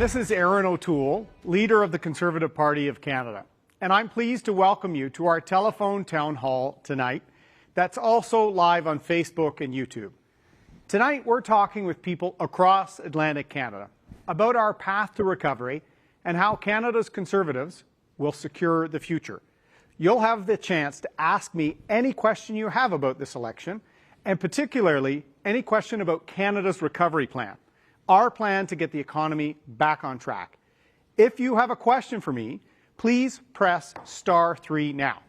This is Erin O'Toole, leader of the Conservative Party of Canada, and I'm pleased to welcome you to our telephone town hall tonight that's also live on Facebook and YouTube. Tonight we're talking with people across Atlantic Canada about our path to recovery and how Canada's Conservatives will secure the future. You'll have the chance to ask me any question you have about this election, and particularly any question about Canada's recovery plan, our plan to get the economy back on track. If you have a question for me, please press *3 now.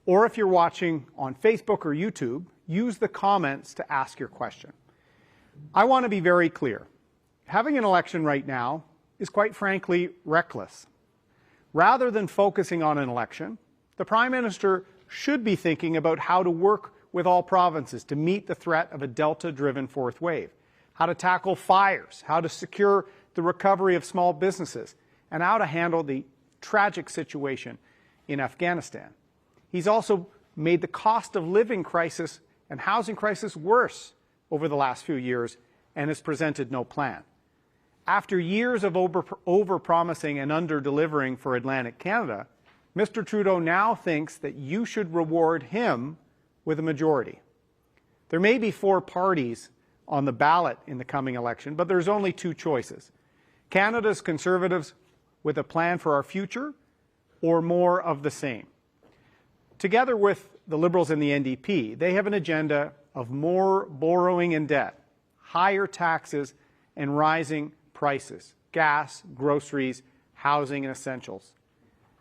Or if you're watching on Facebook or YouTube, use the comments to ask your question. I want to be very clear. Having an election right now is quite frankly reckless. Rather than focusing on an election, the Prime Minister should be thinking about how to work with all provinces to meet the threat of a Delta-driven fourth wave, how to tackle fires, how to secure the recovery of small businesses, and how to handle the tragic situation in Afghanistan. He's also made the cost of living crisis and housing crisis worse over the last few years and has presented no plan. After years of over-promising and under-delivering for Atlantic Canada, Mr. Trudeau now thinks that you should reward him with a majority. There may be 4 parties on the ballot in the coming election, but there's only 2 choices. Canada's Conservatives with a plan for our future, or more of the same. Together with the Liberals and the NDP, they have an agenda of more borrowing and debt, higher taxes, and rising prices, gas, groceries, housing, and essentials.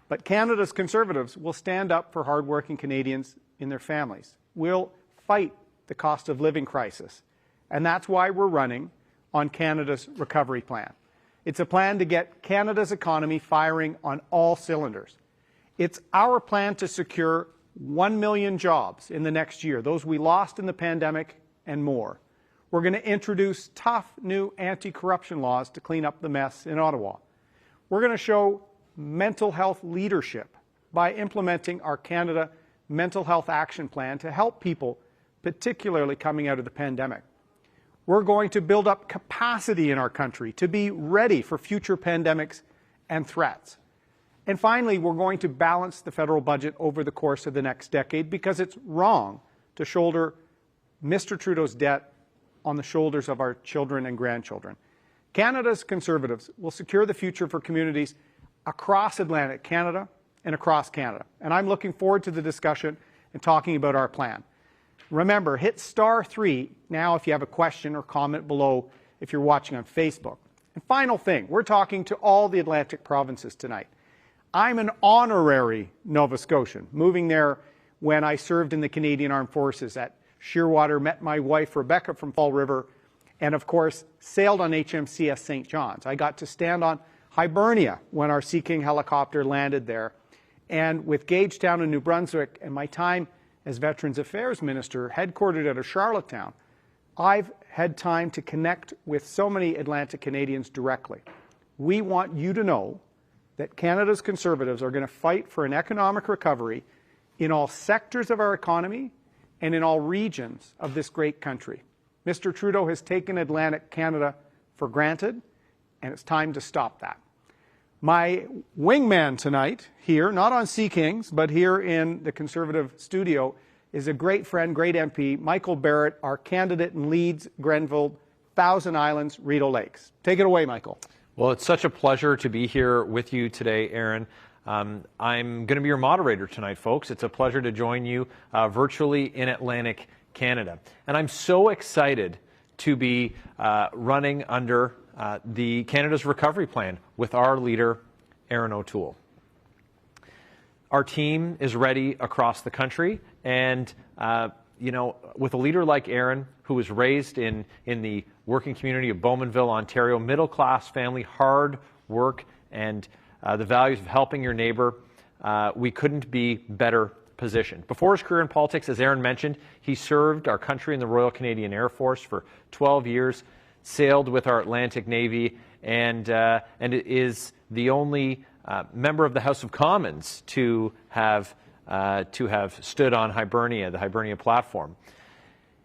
But Canada's Conservatives will stand up for hardworking Canadians in their families. We'll fight the cost of living crisis. And that's why we're running on Canada's recovery plan. It's a plan to get Canada's economy firing on all cylinders. It's our plan to secure 1 million jobs in the next year, those we lost in the pandemic and more. We're going to introduce tough new anti-corruption laws to clean up the mess in Ottawa. We're going to show mental health leadership by implementing our Canada Mental Health Action Plan to help people, particularly coming out of the pandemic. We're going to build up capacity in our country to be ready for future pandemics and threats. And finally, we're going to balance the federal budget over the course of the next decade because it's wrong to shoulder Mr. Trudeau's debt on the shoulders of our children and grandchildren. Canada's Conservatives will secure the future for communities across Atlantic Canada and across Canada. And I'm looking forward to the discussion and talking about our plan. Remember, hit *3 now if you have a question or comment below if you're watching on Facebook. And final thing, we're talking to all the Atlantic provinces tonight. I'm an honorary Nova Scotian, moving there when I served in the Canadian Armed Forces at Shearwater, met my wife Rebecca from Fall River, and of course sailed on HMCS St. John's. I got to stand on Hibernia when our Sea King helicopter landed there. And with Gagetown in New Brunswick and my time as Veterans Affairs Minister, headquartered out of Charlottetown, I've had time to connect with so many Atlantic Canadians directly. We want you to know that Canada's Conservatives are going to fight for an economic recovery in all sectors of our economy and in all regions of this great country. Mr. Trudeau has taken Atlantic Canada for granted, and it's time to stop that. My wingman tonight here, not on Sea Kings, but here in the Conservative studio, is a great friend, great MP, Michael Barrett, our candidate in Leeds, Grenville, Thousand Islands, Rideau Lakes. Take it away, Michael. Well, it's such a pleasure to be here with you today, Erin. I'm going to be your moderator tonight, folks. It's a pleasure to join you virtually in Atlantic Canada. And I'm so excited to be running under the Canada's Recovery Plan with our leader, Erin O'Toole. Our team is ready across the country, and with a leader like Erin, who was raised in the working community of Bowmanville, Ontario, middle-class family, hard work, and the values of helping your neighbor, we couldn't be better positioned. Before his career in politics, as Erin mentioned, he served our country in the Royal Canadian Air Force for 12 years, sailed with our Atlantic Navy, and is the only member of the House of Commons to have stood on Hibernia, the Hibernia platform.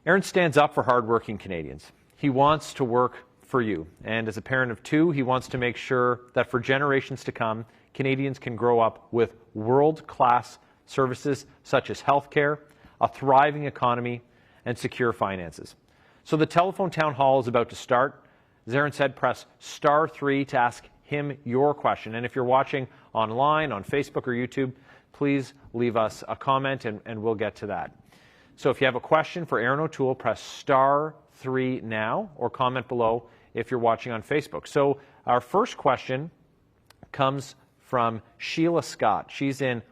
Erin stands up for hardworking Canadians. He wants to work for you. And as a parent of two, he wants to make sure that for generations to come, Canadians can grow up with world-class services such as healthcare, a thriving economy, and secure finances. So the telephone town hall is about to start. As Erin said, press *3 to ask him your question. And if you're watching online, on Facebook or YouTube, please leave us a comment and we'll get to that. So if you have a question for Erin O'Toole, press *3 now or comment below if you're watching on Facebook. So our first question comes from Sheila Scott. She's in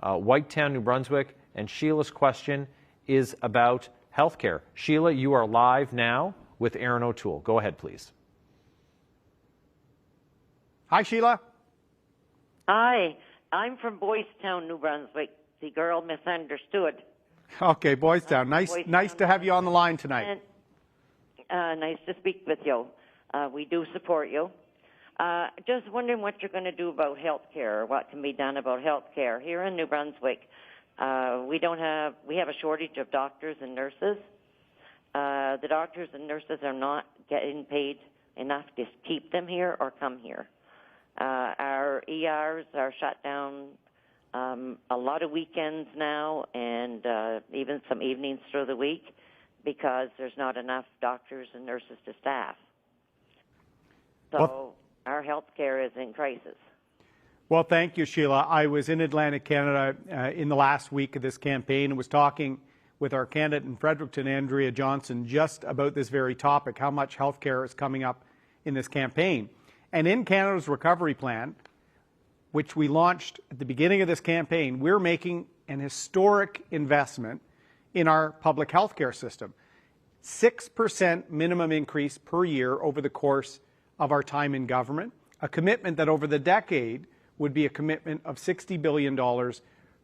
Whitetown, New Brunswick, and Sheila's question is about healthcare. Sheila, you are live now with Erin O'Toole. Go ahead, please. Hi, Sheila. Hi, I'm from Boys Town, New Brunswick. The girl misunderstood. Okay, Boys Town. Nice to have you on the line tonight. And, nice to speak with you. We do support you. Just wondering what you're going to do about health care, or what can be done about health care. Here in New Brunswick, we have a shortage of doctors and nurses. The doctors and nurses are not getting paid enough to keep them here or come here. Our ERs are shut down a lot of weekends now, and even some evenings through the week, because there's not enough doctors and nurses to staff. So our health care is in crisis. Well, thank you, Sheila. I was in Atlantic Canada in the last week of this campaign and was talking with our candidate in Fredericton, Andrea Johnson, just about this very topic, how much health care is coming up in this campaign. And in Canada's recovery plan, which we launched at the beginning of this campaign, we're making an historic investment in our public health care system. 6% minimum increase per year over the course of our time in government, a commitment that over the decade would be a commitment of $60 billion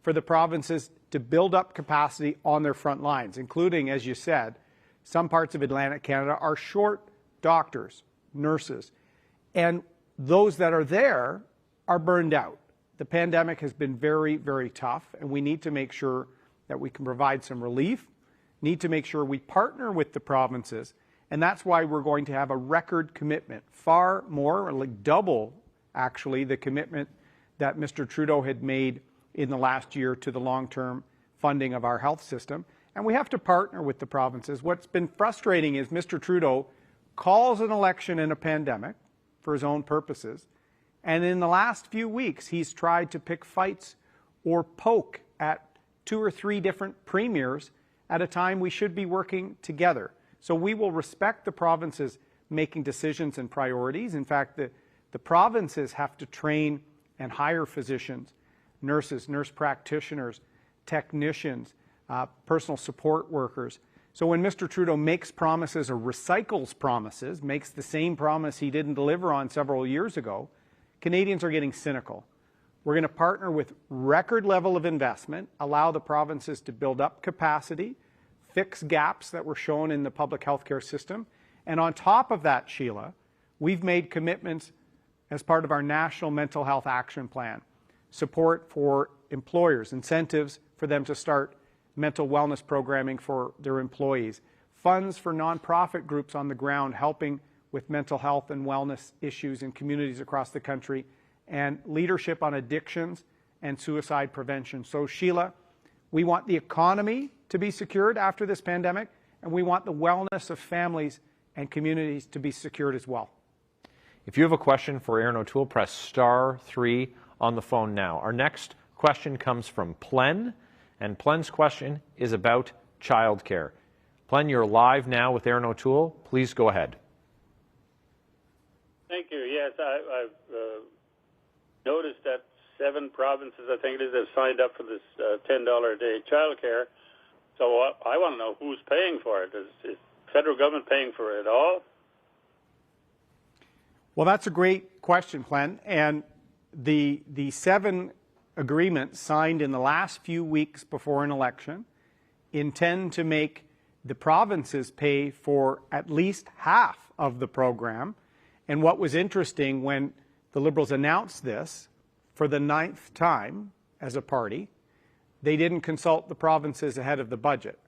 for the provinces to build up capacity on their front lines, including, as you said, some parts of Atlantic Canada are short doctors, nurses, and those that are there are burned out. The pandemic has been very, very tough, and we need to make sure that we can provide some relief, need to make sure we partner with the provinces, and that's why we're going to have a record commitment, far more, like double, actually, the commitment that Mr. Trudeau had made in the last year to the long-term funding of our health system. And we have to partner with the provinces. What's been frustrating is Mr. Trudeau calls an election in a pandemic for his own purposes, and in the last few weeks, he's tried to pick fights or poke at 2 or 3 different premiers at a time we should be working together. So we will respect the provinces making decisions and priorities. In fact, the provinces have to train and hire physicians, nurses, nurse practitioners, technicians, personal support workers. So when Mr. Trudeau makes promises or recycles promises, makes the same promise he didn't deliver on several years ago, Canadians are getting cynical. We're going to partner with record level of investment, allow the provinces to build up capacity, fix gaps that were shown in the public health care system. And on top of that, Sheila, we've made commitments as part of our National Mental Health Action Plan, support for employers, incentives for them to start mental wellness programming for their employees, funds for nonprofit groups on the ground helping with mental health and wellness issues in communities across the country, and leadership on addictions and suicide prevention. So, Sheila, we want the economy to be secured after this pandemic, and we want the wellness of families and communities to be secured as well. If you have a question for Erin O'Toole, press *3 on the phone now. Our next question comes from Plen, and Plen's question is about childcare. Plen, you're live now with Erin O'Toole. Please go ahead. Thank you. Yes, I've noticed that 7 provinces, I think it is, have signed up for this $10 a day childcare. So I want to know who's paying for it. Is federal government paying for it all? Well, that's a great question, Glenn. And the 7 agreements signed in the last few weeks before an election intend to make the provinces pay for at least half of the program. And what was interesting when the Liberals announced this for the 9th time as a party, they didn't consult the provinces ahead of the budget.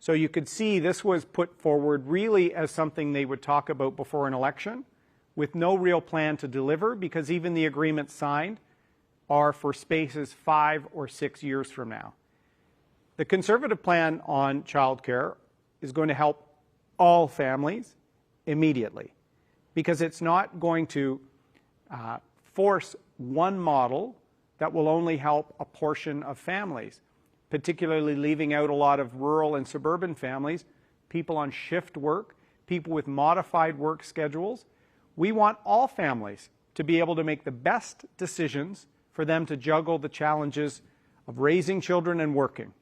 So you could see this was put forward really as something they would talk about before an election with no real plan to deliver, because even the agreements signed are for spaces 5 or 6 years from now. The Conservative plan on childcare is going to help all families immediately, because it's not going to force one model that will only help a portion of families, particularly leaving out a lot of rural and suburban families, people on shift work, people with modified work schedules. We want all families to be able to make the best decisions for them to juggle the challenges of raising children and working.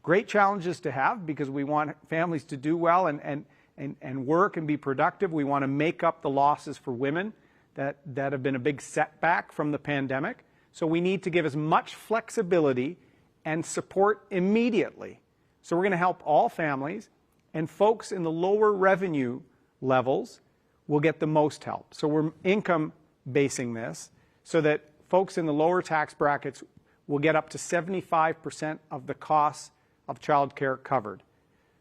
Great challenges to have, because we want families to do well and work and be productive. We want to make up the losses for women that have been a big setback from the pandemic. So we need to give as much flexibility and support immediately. So we're going to help all families, and folks in the lower revenue levels will get the most help. So we're income basing this so that folks in the lower tax brackets will get up to 75% of the costs of childcare covered.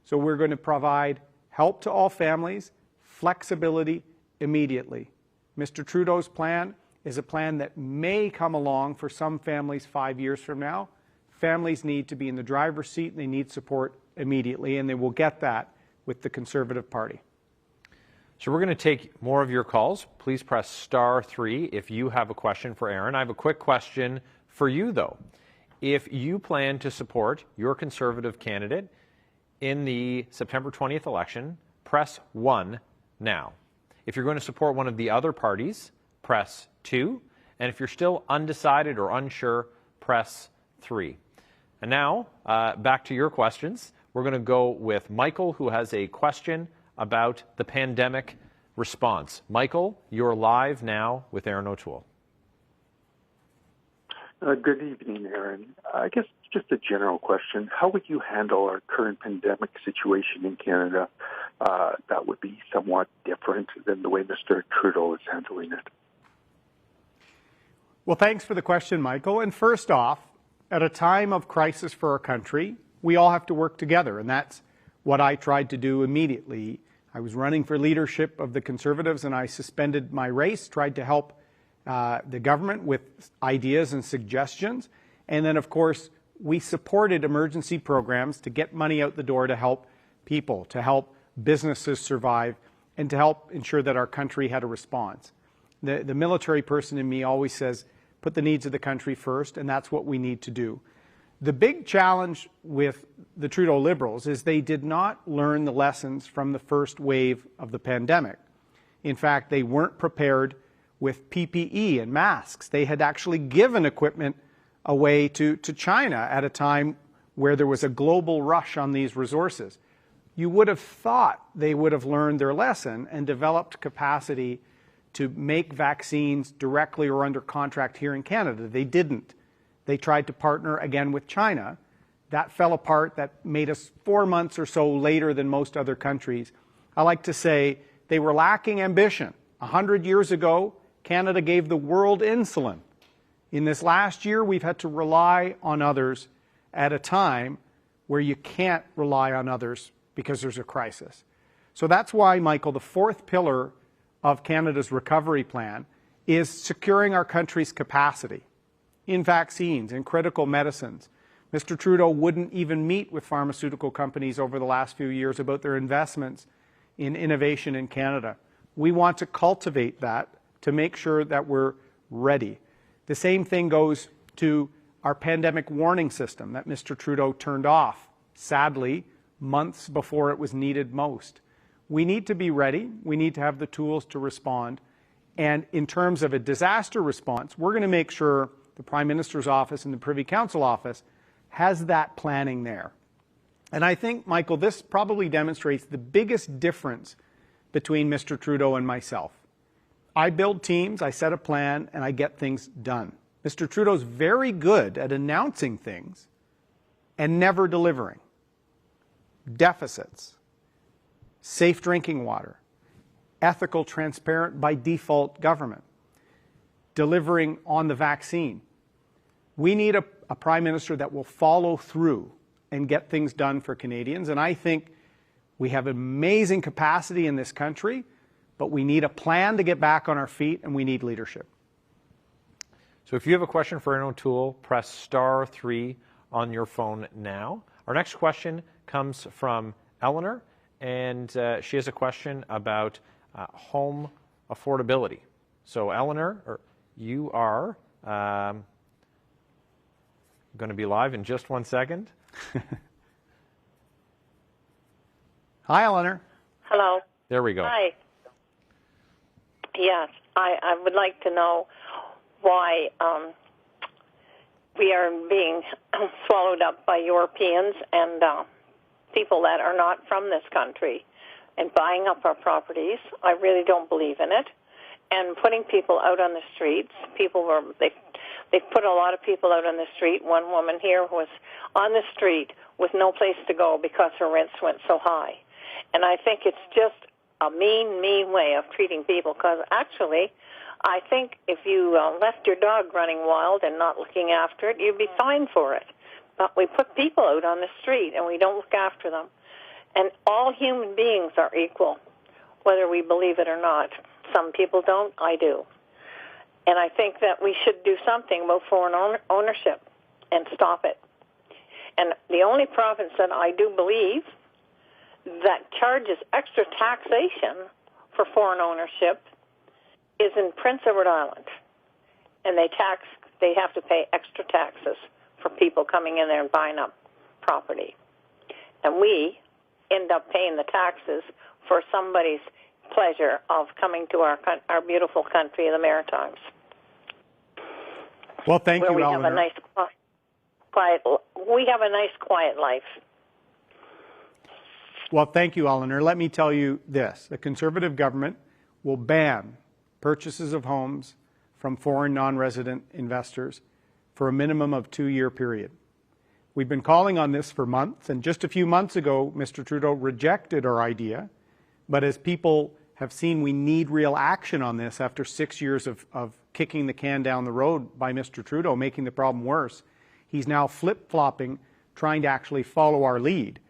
So we're going to provide help to all families, flexibility immediately. Mr. Trudeau's plan is a plan that may come along for some families 5 years from now. Families need to be in the driver's seat, and they need support immediately, and they will get that with the Conservative Party. So we're going to take more of your calls. Please press *3 if you have a question for Erin. I have a quick question for you, though. If you plan to support your Conservative candidate in the September 20th election, press 1 now. If you're going to support one of the other parties, press 2. And if you're still undecided or unsure, press 3. And now, back to your questions. We're going to go with Michael, who has a question about the pandemic response. Michael, you're live now with Erin O'Toole. Good evening, Erin. I guess just a general question. How would you handle our current pandemic situation in Canada that would be somewhat different than the way Mr. Trudeau is handling it? Well, thanks for the question, Michael. And first off, at a time of crisis for our country, we all have to work together, and that's what I tried to do immediately. I was running for leadership of the Conservatives, and I suspended my race, tried to help the government with ideas and suggestions. And then, of course, we supported emergency programs to get money out the door to help people, to help businesses survive, and to help ensure that our country had a response. The military person in me always says, put the needs of the country first, and that's what we need to do. The big challenge with the Trudeau Liberals is they did not learn the lessons from the first wave of the pandemic. In fact, they weren't prepared with PPE and masks. They had actually given equipment away to China at a time where there was a global rush on these resources. You would have thought they would have learned their lesson and developed capacity to make vaccines directly or under contract here in Canada. They didn't. They tried to partner again with China. That fell apart. That made us 4 months or so later than most other countries. I like to say they were lacking ambition. 100 years ago, Canada gave the world insulin. In this last year, we've had to rely on others at a time where you can't rely on others because there's a crisis. So that's why, Michael, the fourth pillar of Canada's recovery plan is securing our country's capacity in vaccines and critical medicines. Mr. Trudeau wouldn't even meet with pharmaceutical companies over the last few years about their investments in innovation in Canada. We want to cultivate that to make sure that we're ready. The same thing goes to our pandemic warning system that Mr. Trudeau turned off, sadly, months before it was needed most. We need to be ready. We need to have the tools to respond. And in terms of a disaster response, we're going to make sure the Prime Minister's office and the Privy Council office has that planning there. And I think, Michael, this probably demonstrates the biggest difference between Mr. Trudeau and myself. I build teams, I set a plan, and I get things done. Mr. Trudeau's very good at announcing things and never delivering. Deficits, safe drinking water, ethical, transparent, by default government, delivering on the vaccine. We need a Prime Minister that will follow through and get things done for Canadians. And I think we have amazing capacity in this country, but we need a plan to get back on our feet, and we need leadership. So if you have a question for Erin O'Toole, press *3 on your phone now. Our next question comes from Eleanor, and she has a question about home affordability. So Eleanor, you are going to be live in just 1 second. Hi, Eleanor. Hello. There we go. Hi. Yes, I would like to know why we are being swallowed up by Europeans and people that are not from this country and buying up our properties. I really don't believe in it. And putting people out on the streets, they put a lot of people out on the street. One woman here was on the street with no place to go because her rents went so high. And I think it's just a mean, mean way of treating people, because actually I think if you left your dog running wild and not looking after it, you'd be fined for it. But we put people out on the street and we don't look after them. And all human beings are equal, whether we believe it or not. Some people don't, I do. And I think that we should do something about foreign ownership and stop it. And the only province that I do believe that charges extra taxation for foreign ownership is in Prince Edward Island. And they have to pay extra taxes for people coming in there and buying up property. And we end up paying the taxes for somebody's pleasure of coming to our beautiful country of the Maritimes. Well, thank you, Eleanor. We have a nice, quiet life. Well, thank you, Eleanor. Let me tell you this. The Conservative government will ban purchases of homes from foreign non-resident investors for a minimum of 2-year period. We've been calling on this for months, and just a few months ago, Mr. Trudeau rejected our idea. But as people have seen, we need real action on this after 6 years of kicking the can down the road by Mr. Trudeau, making the problem worse. He's now flip-flopping, trying to actually follow our lead.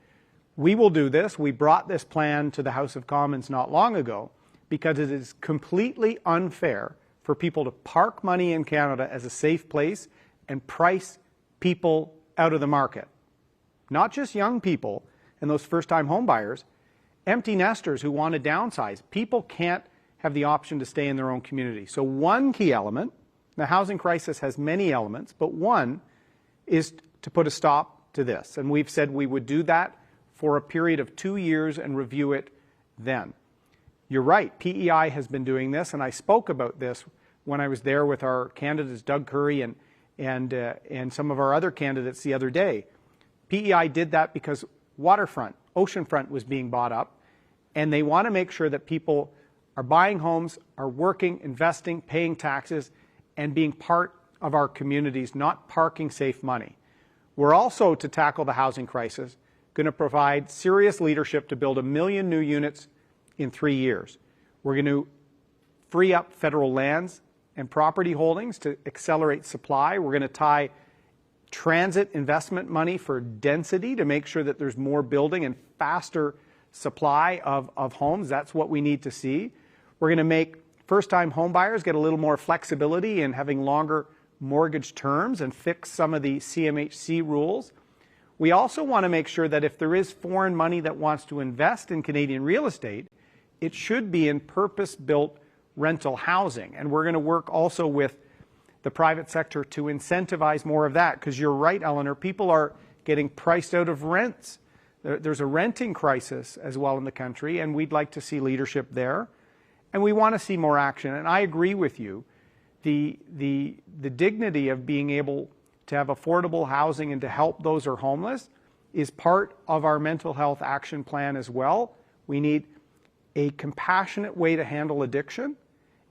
We will do this. We brought this plan to the House of Commons not long ago because it is completely unfair for people to park money in Canada as a safe place and price people out of the market. Not just young people and those first-time home buyers, empty nesters who want to downsize. People can't have the option to stay in their own community. So one key element, the housing crisis has many elements, but one is to put a stop to this. And we've said we would do that for a period of 2 years and review it then. You're right, PEI has been doing this, and I spoke about this when I was there with our candidates, Doug Curry and some of our other candidates the other day. PEI did that because waterfront, oceanfront was being bought up, and they want to make sure that people are buying homes, are working, investing, paying taxes, and being part of our communities, not parking safe money. We're also, to tackle the housing crisis, going to provide serious leadership to build 1 million new units in 3 years. We're going to free up federal lands and property holdings to accelerate supply. We're going to tie transit investment money for density to make sure that there's more building and faster supply of homes. That's what we need to see. We're going to make first-time home buyers get a little more flexibility in having longer mortgage terms and fix some of the CMHC rules. We also want to make sure that if there is foreign money that wants to invest in Canadian real estate, it should be in purpose-built rental housing. And we're going to work also with the private sector to incentivize more of that, because you're right, Eleanor, people are getting priced out of rents. There's a renting crisis as well in the country, and we'd like to see leadership there. And we want to see more action. And I agree with you. The dignity of being able to have affordable housing and to help those who are homeless is part of our mental health action plan as well. We need a compassionate way to handle addiction,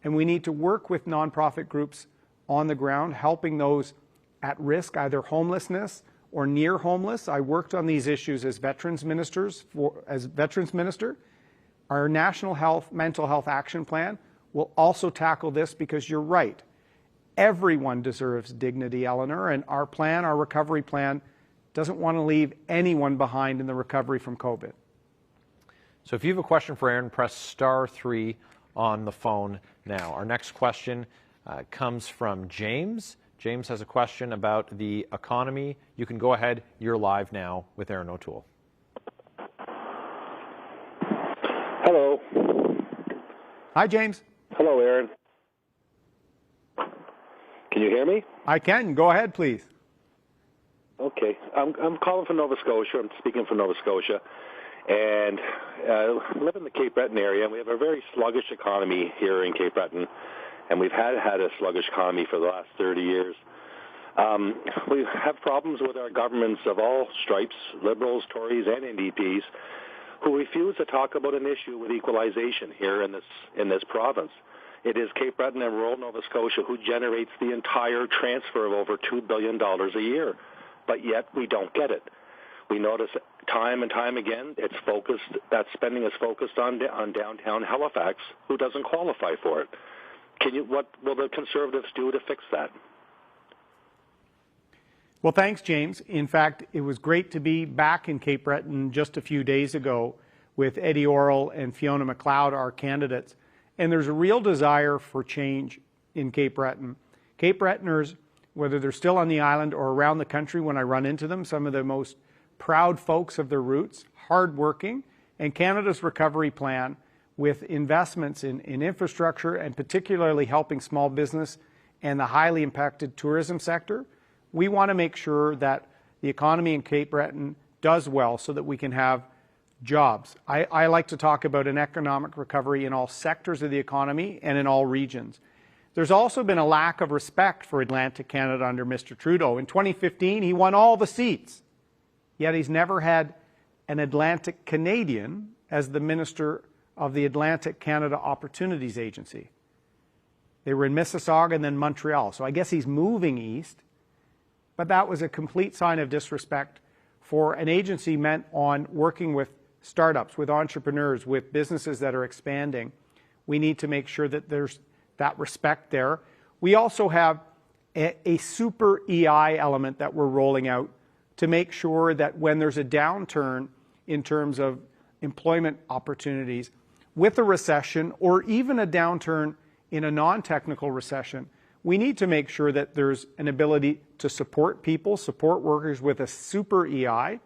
and we need to work with nonprofit groups on the ground, helping those at risk, either homelessness or near homeless. I worked on these issues as veterans minister. Our National Mental Health Action Plan will also tackle this, because you're right. Everyone deserves dignity, Eleanor, and our plan, our recovery plan, doesn't want to leave anyone behind in the recovery from COVID. So if you have a question for Erin, press *3 on the phone now. Our next question comes from James. James has a question about the economy. You can go ahead. You're live now with Erin O'Toole. Hello. Hi, James. Hello, Erin. Can you hear me? I can. Go ahead, please. Okay. I'm calling from Nova Scotia. I'm speaking from Nova Scotia. And I live in the Cape Breton area, and we have a very sluggish economy here in Cape Breton. And we've had a sluggish economy for the last 30 years. We have problems with our governments of all stripes, Liberals, Tories, and NDPs, who refuse to talk about an issue with equalization here in this province. It is Cape Breton and rural Nova Scotia who generates the entire transfer of over $2 billion a year, but yet we don't get it. We notice time and time again that spending is focused on downtown Halifax, who doesn't qualify for it. What will the Conservatives do to fix that? Well, thanks, James. In fact, it was great to be back in Cape Breton just a few days ago with Eddie Orrell and Fiona McLeod, our candidates. And there's a real desire for change in Cape Breton. Cape Bretoners, whether they're still on the island or around the country when I run into them, some of the most proud folks of their roots, hardworking, and Canada's recovery plan with investments in infrastructure and particularly helping small business and the highly impacted tourism sector. We want to make sure that the economy in Cape Breton does well so that we can have jobs. I like to talk about an economic recovery in all sectors of the economy and in all regions. There's also been a lack of respect for Atlantic Canada under Mr. Trudeau. In 2015, he won all the seats, yet he's never had an Atlantic Canadian as the Minister of the Atlantic Canada Opportunities Agency. They were in Mississauga and then Montreal, so I guess he's moving east, but that was a complete sign of disrespect for an agency meant on working with startups, with entrepreneurs, with businesses that are expanding. We need to make sure that there's that respect there. We also have a super EI element that we're rolling out to make sure that when there's a downturn in terms of employment opportunities with a recession or even a downturn in a non-technical recession, we need to make sure that there's an ability to support people, support workers with a super EI,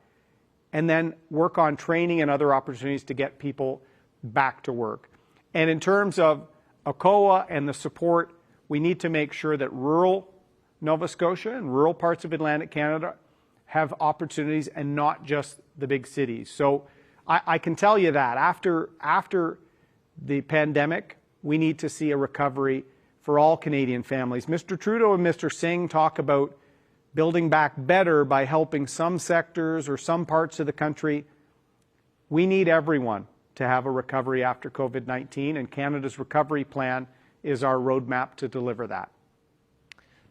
and then work on training and other opportunities to get people back to work. And in terms of ACOA and the support, we need to make sure that rural Nova Scotia and rural parts of Atlantic Canada have opportunities and not just the big cities. So I can tell you that after the pandemic, we need to see a recovery for all Canadian families. Mr. Trudeau and Mr. Singh talk about building back better by helping some sectors or some parts of the country. We need everyone to have a recovery after COVID-19, and Canada's recovery plan is our roadmap to deliver that.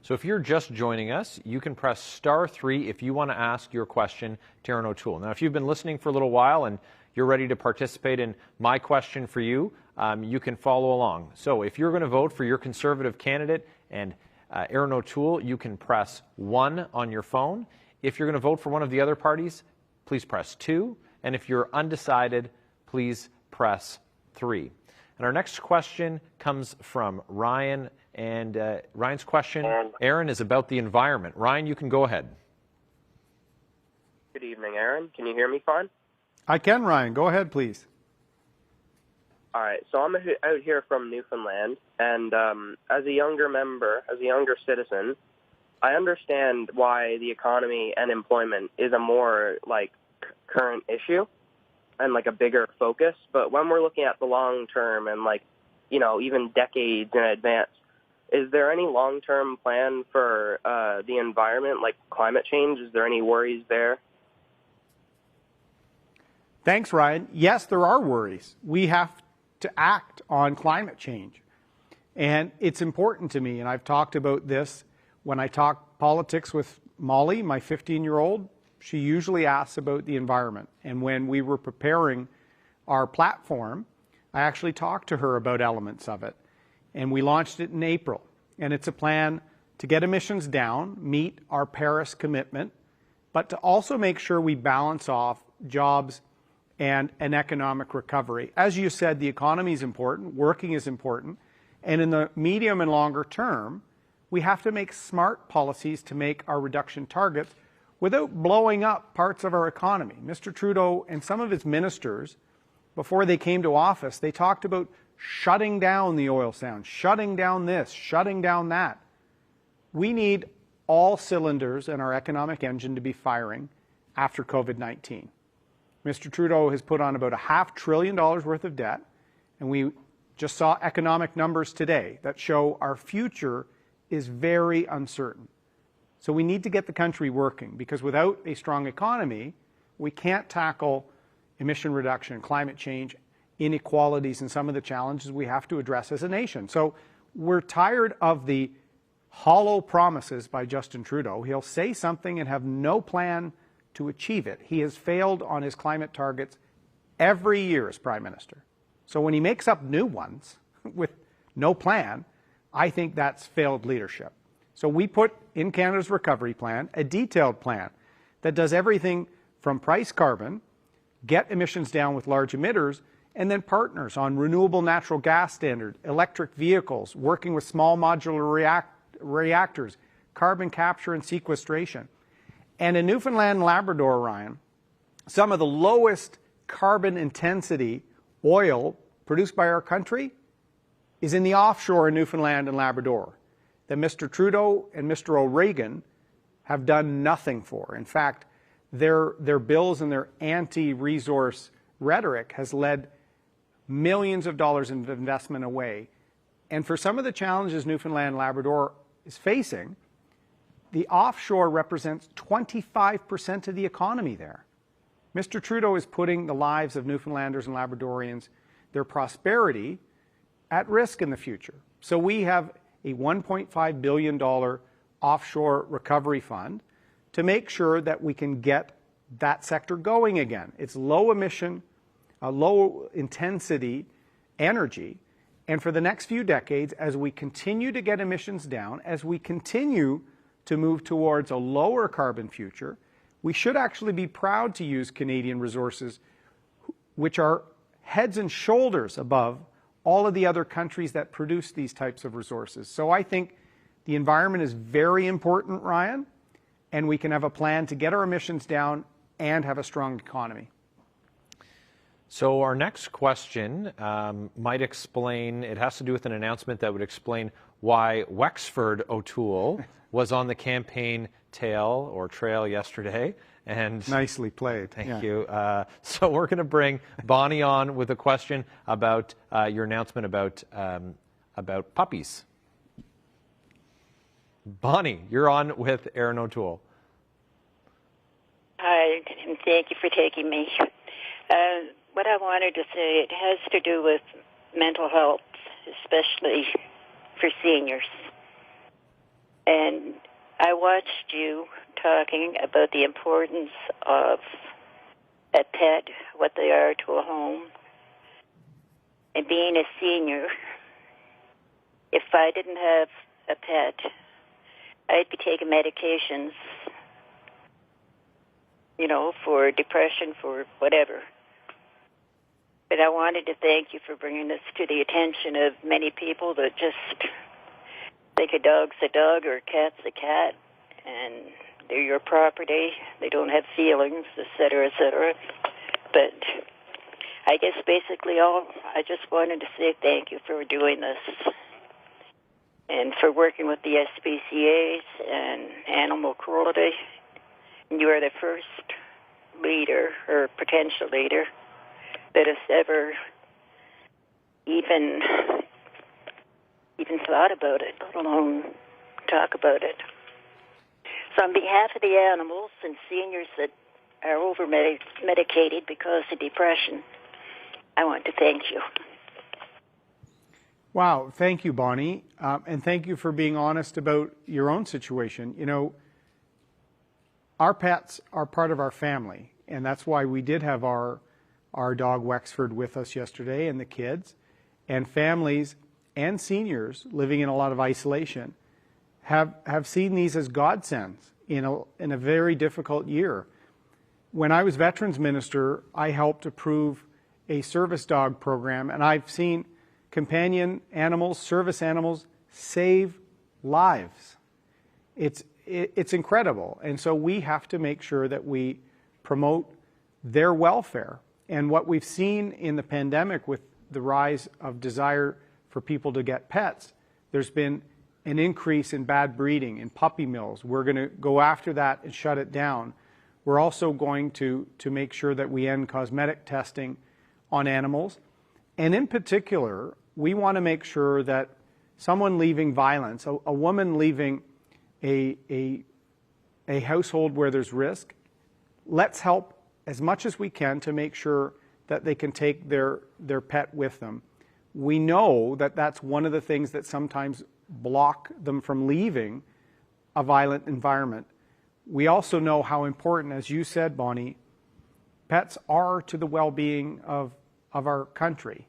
So if you're just joining us, you can press *3 if you want to ask your question to Erin O'Toole. Now, if you've been listening for a little while and you're ready to participate in my question for you, you can follow along. So if you're going to vote for your Conservative candidate and Erin O'Toole, you can press 1 on your phone. If you're going to vote for one of the other parties, please press 2. And if you're undecided, please press 3. And our next question comes from Ryan. And Ryan's question, Erin, is about the environment. Ryan, you can go ahead. Good evening, Erin. Can you hear me fine? I can, Ryan. Go ahead, please. All right. So I'm out here from Newfoundland, and as a younger citizen, I understand why the economy and employment is a more current issue and a bigger focus. But when we're looking at the long term and even decades in advance, is there any long-term plan for the environment, like climate change? Is there any worries there? Thanks, Ryan. Yes, there are worries. We have to act on climate change. And it's important to me, and I've talked about this when I talk politics with Molly, my 15-year-old. She usually asks about the environment. And when we were preparing our platform, I actually talked to her about elements of it. And we launched it in April. And it's a plan to get emissions down, meet our Paris commitment, but to also make sure we balance off jobs and an economic recovery. As you said, the economy is important, working is important, and in the medium and longer term, we have to make smart policies to make our reduction targets without blowing up parts of our economy. Mr. Trudeau and some of his ministers, before they came to office, they talked about shutting down the oil sands, shutting down this, shutting down that. We need all cylinders in our economic engine to be firing after COVID-19. Mr. Trudeau has put on about $500 billion worth of debt, and we just saw economic numbers today that show our future is very uncertain. So we need to get the country working, because without a strong economy, we can't tackle emission reduction, climate change, inequalities, and some of the challenges we have to address as a nation. So we're tired of the hollow promises by Justin Trudeau. He'll say something and have no plan to achieve it. He has failed on his climate targets every year as Prime Minister. So when he makes up new ones with no plan, I think that's failed leadership. So we put in Canada's recovery plan a detailed plan that does everything from price carbon, get emissions down with large emitters, and then partners on renewable natural gas standard, electric vehicles, working with small modular reactors, carbon capture and sequestration. And in Newfoundland and Labrador, Ryan, some of the lowest carbon intensity oil produced by our country is in the offshore in Newfoundland and Labrador that Mr. Trudeau and Mr. O'Regan have done nothing for. In fact, their bills and their anti-resource rhetoric has led millions of dollars of investment away. And for some of the challenges Newfoundland and Labrador is facing, the offshore represents 25% of the economy there. Mr. Trudeau is putting the lives of Newfoundlanders and Labradorians, their prosperity, at risk in the future. So we have a $1.5 billion offshore recovery fund to make sure that we can get that sector going again. It's low emission, low intensity energy. And for the next few decades, as we continue to get emissions down, as we continue to move towards a lower carbon future, we should actually be proud to use Canadian resources, which are heads and shoulders above all of the other countries that produce these types of resources. So I think the environment is very important, Ryan, and we can have a plan to get our emissions down and have a strong economy. So our next question might explain, it has to do with an announcement that would explain why Wexford O'Toole was on the campaign trail yesterday. And nicely played. Thank you. So we're going to bring Bonnie on with a question about your announcement about puppies. Bonnie, you're on with Erin O'Toole. Hi, and thank you for taking me. What I wanted to say, it has to do with mental health, especially for seniors. And I watched you talking about the importance of a pet, what they are to a home. And being a senior, if I didn't have a pet, I'd be taking medications, for depression, for whatever. But I wanted to thank you for bringing this to the attention of many people that just think a dog's a dog or a cat's a cat, and they're your property. They don't have feelings, et cetera, et cetera. But I guess basically I just wanted to say thank you for doing this and for working with the SPCAs and animal cruelty. You are the first leader or potential leader that has ever even thought about it, let alone talk about it. So on behalf of the animals and seniors that are over-medicated because of depression, I want to thank you. Wow, thank you, Bonnie. And thank you for being honest about your own situation. Our pets are part of our family, and that's why we did have our dog Wexford with us yesterday and the kids. And families and seniors living in a lot of isolation have seen these as godsends. in a very difficult year. When I was Veterans Minister, I helped approve a service dog program, and I've seen companion animals, service animals, save lives. It's incredible. And so we have to make sure that we promote their welfare. And what we've seen in the pandemic with the rise of desire for people to get pets, there's been an increase in bad breeding, in puppy mills. We're going to go after that and shut it down. We're also going to make sure that we end cosmetic testing on animals. And in particular, we want to make sure that someone leaving violence, a woman leaving a household where there's risk, let's help as much as we can to make sure that they can take their pet with them. We know that that's one of the things that sometimes block them from leaving a violent environment. We also know how important, as you said, Bonnie, pets are to the well-being of our country.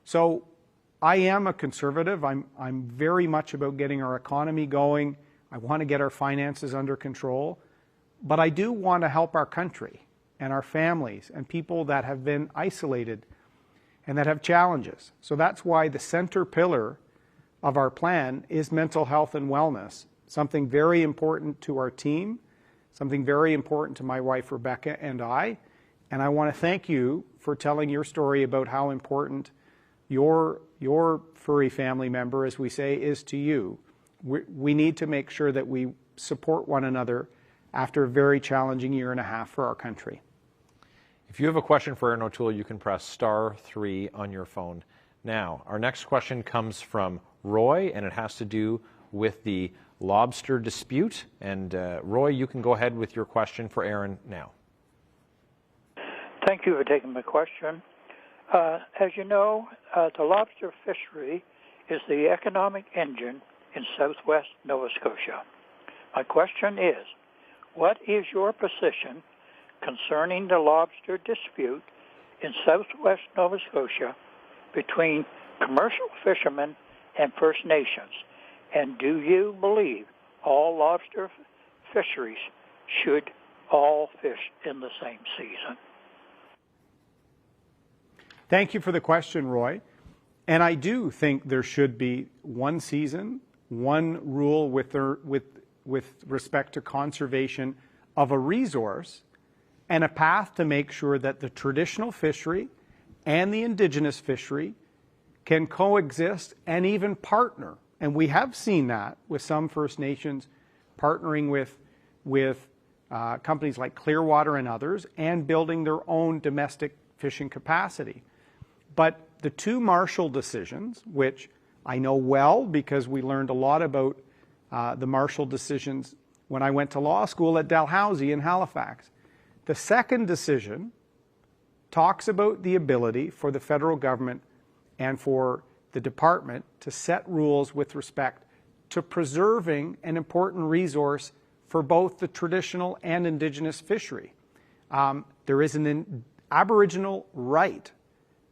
So I am a conservative. I'm very much about getting our economy going. I want to get our finances under control. But I do want to help our country and our families and people that have been isolated and that have challenges. So that's why the center pillar of our plan is mental health and wellness, something very important to our team, something very important to my wife Rebecca and I. And I want to thank you for telling your story about how important your furry family member, as we say, is to you. We need to make sure that we support one another after a very challenging year and a half for our country. If you have a question for Erin O'Toole, you can press *3 on your phone. Now, our next question comes from Roy, and it has to do with the lobster dispute. And Roy, you can go ahead with your question for Erin now. Thank you for taking my question. As you know, the lobster fishery is the economic engine in southwest Nova Scotia. My question is, what is your position concerning the lobster dispute in southwest Nova Scotia between commercial fishermen and First Nations? And do you believe all lobster fisheries should all fish in the same season? Thank you for the question, Roy. And I do think there should be one season, one rule with respect to conservation of a resource, and a path to make sure that the traditional fishery and the Indigenous fishery can coexist and even partner. And we have seen that with some First Nations partnering with companies like Clearwater and others and building their own domestic fishing capacity. But the two Marshall decisions, which I know well because we learned a lot about the Marshall decisions when I went to law school at Dalhousie in Halifax. The second decision talks about the ability for the federal government and for the department to set rules with respect to preserving an important resource for both the traditional and Indigenous fishery. There is an Aboriginal right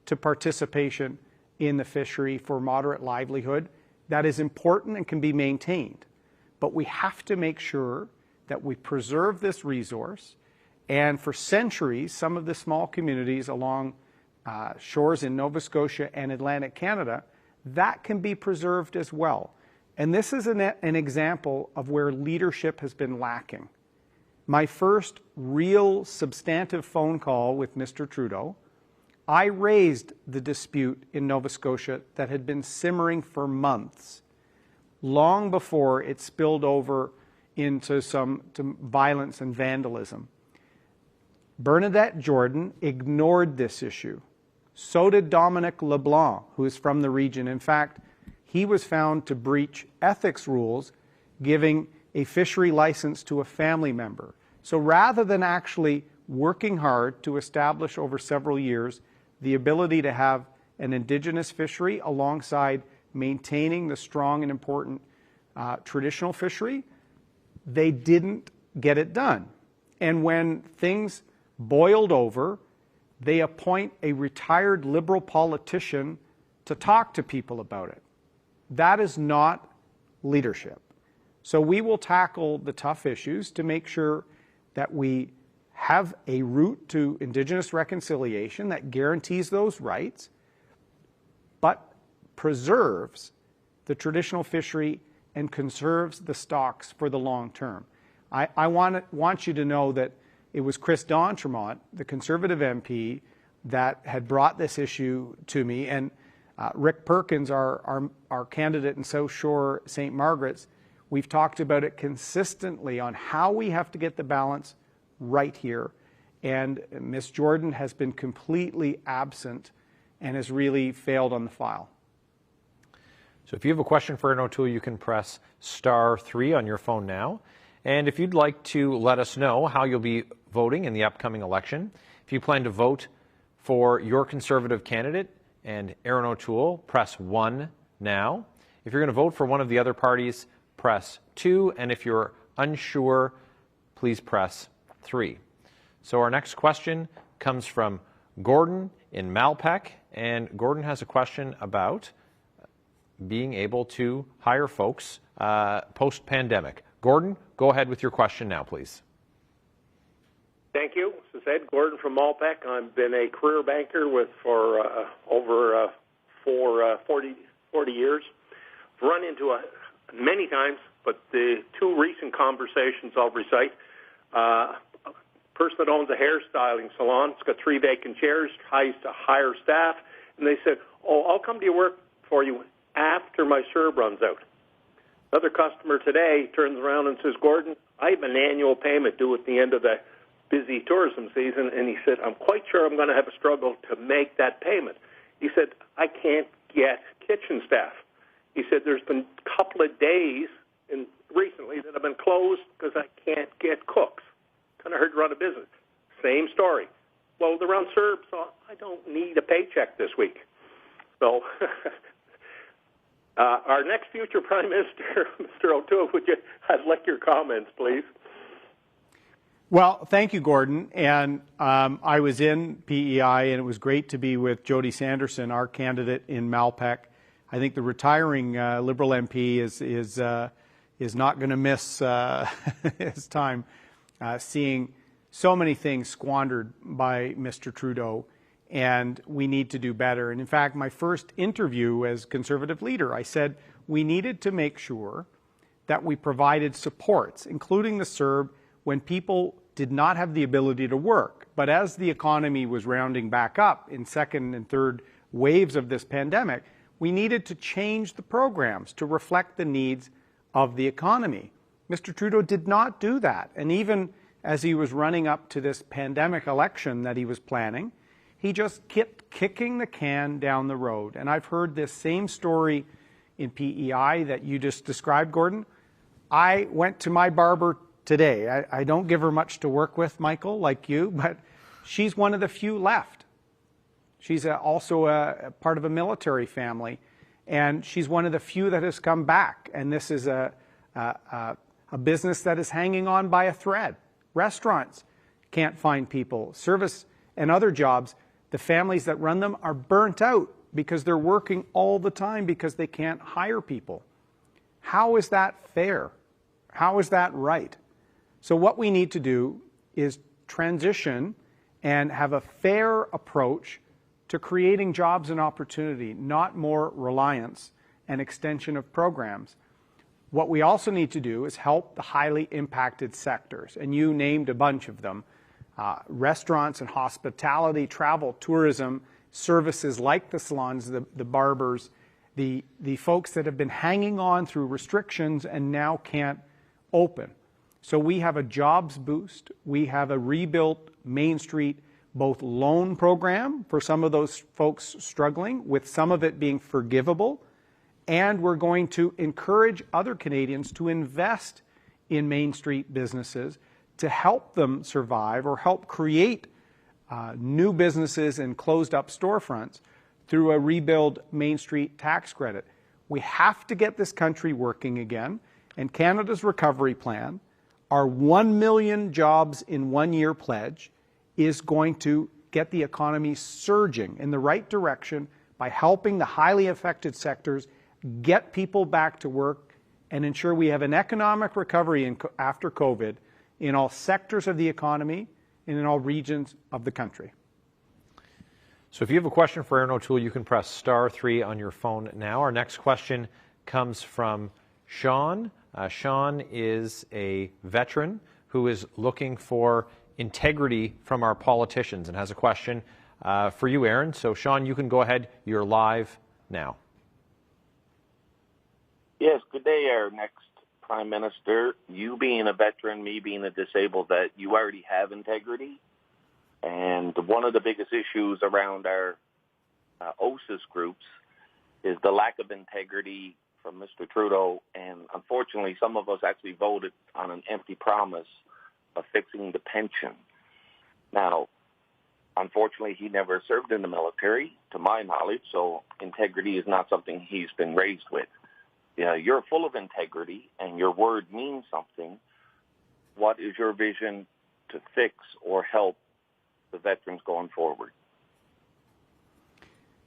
to participation in the fishery for moderate livelihood that is important and can be maintained. But we have to make sure that we preserve this resource. And for centuries, some of the small communities along shores in Nova Scotia and Atlantic Canada, that can be preserved as well. And this is an example of where leadership has been lacking. My first real substantive phone call with Mr. Trudeau, I raised the dispute in Nova Scotia that had been simmering for months, long before it spilled over into some violence and vandalism. Bernadette Jordan ignored this issue. So did Dominic LeBlanc, who is from the region. In fact, he was found to breach ethics rules, giving a fishery license to a family member. So rather than actually working hard to establish over several years the ability to have an Indigenous fishery alongside maintaining the strong and important traditional fishery, they didn't get it done. And when things boiled over, they appoint a retired Liberal politician to talk to people about it. That is not leadership. So we will tackle the tough issues to make sure that we have a route to Indigenous reconciliation that guarantees those rights, but preserves the traditional fishery and conserves the stocks for the long term. I want you to know that it was Chris D'Entremont, the Conservative MP, that had brought this issue to me, and Rick Perkins, our candidate in South Shore St. Margaret's. We've talked about it consistently on how we have to get the balance right here, and Ms. Jordan has been completely absent and has really failed on the file. So if you have a question for Erin O'Toole, you can press *3 on your phone now. And if you'd like to let us know how you'll be voting in the upcoming election, if you plan to vote for your Conservative candidate and Erin O'Toole, press 1 now. If you're going to vote for one of the other parties, press 2. And if you're unsure, please press 3. So our next question comes from Gordon in Malpeque. And Gordon has a question about being able to hire folks post-pandemic. Gordon, go ahead with your question now, please. Thank you. This is Ed Gordon from Malpeque. I've been a career banker for over 40 years. I've run into many times, but the two recent conversations I'll recite. A person that owns a hairstyling salon, it's got 3 vacant chairs, tries to hire staff, and they said, "Oh, I'll come to work for you after my CERB runs out." Another customer today turns around and says, "Gordon, I have an annual payment due at the end of the busy tourism season," and he said, "I'm quite sure I'm going to have a struggle to make that payment." He said, "I can't get kitchen staff." He said, "There's been a couple of days recently that have been closed because I can't get cooks. Kind of hard to run a business." Same story. "Well, they're on CERB, so I don't need a paycheck this week." So our next future Prime Minister, Mr. O'Toole, I'd like your comments, please. Well, thank you, Gordon. And I was in PEI, and it was great to be with Jody Sanderson, our candidate in Malpeque. I think the retiring Liberal MP is not going to miss his time seeing so many things squandered by Mr. Trudeau, and we need to do better. And in fact, my first interview as Conservative leader, I said we needed to make sure that we provided supports, including the CERB, when people did not have the ability to work. But as the economy was rounding back up in second and third waves of this pandemic, we needed to change the programs to reflect the needs of the economy. Mr. Trudeau did not do that. And even as he was running up to this pandemic election that he was planning, he just kept kicking the can down the road. And I've heard this same story in PEI that you just described, Gordon. I went to my barber today. I don't give her much to work with, Michael, like you, but she's one of the few left. She's also a part of a military family, and she's one of the few that has come back. And this is a business that is hanging on by a thread. Restaurants can't find people. Service and other jobs, the families that run them are burnt out because they're working all the time because they can't hire people. How is that fair? How is that right? So what we need to do is transition and have a fair approach to creating jobs and opportunity, not more reliance and extension of programs. What we also need to do is help the highly impacted sectors, and you named a bunch of them. Restaurants and hospitality, travel, tourism, services like the salons, the barbers, the folks that have been hanging on through restrictions and now can't open. So we have a jobs boost. We have a rebuilt Main Street both loan program for some of those folks struggling, with some of it being forgivable, and we're going to encourage other Canadians to invest in Main Street businesses to help them survive or help create new businesses and closed up storefronts through a rebuild Main Street tax credit. We have to get this country working again, and Canada's recovery plan, our 1 million jobs in 1 year pledge, is going to get the economy surging in the right direction by helping the highly affected sectors get people back to work and ensure we have an economic recovery after COVID in all sectors of the economy and in all regions of the country. So if you have a question for Erin O'Toole, you can press *3 on your phone now. Our next question comes from Sean. Sean is a veteran who is looking for integrity from our politicians and has a question for you, Erin. So Sean, you can go ahead. You're live now. Yes, good day, our next Prime Minister. You being a veteran, me being a disabled vet, you already have integrity. And one of the biggest issues around our OSIS groups is the lack of integrity from Mr. Trudeau. And unfortunately, some of us actually voted on an empty promise of fixing the pension. Now, unfortunately, he never served in the military, to my knowledge, so integrity is not something he's been raised with. You're full of integrity, and your word means something. What is your vision to fix or help the veterans going forward?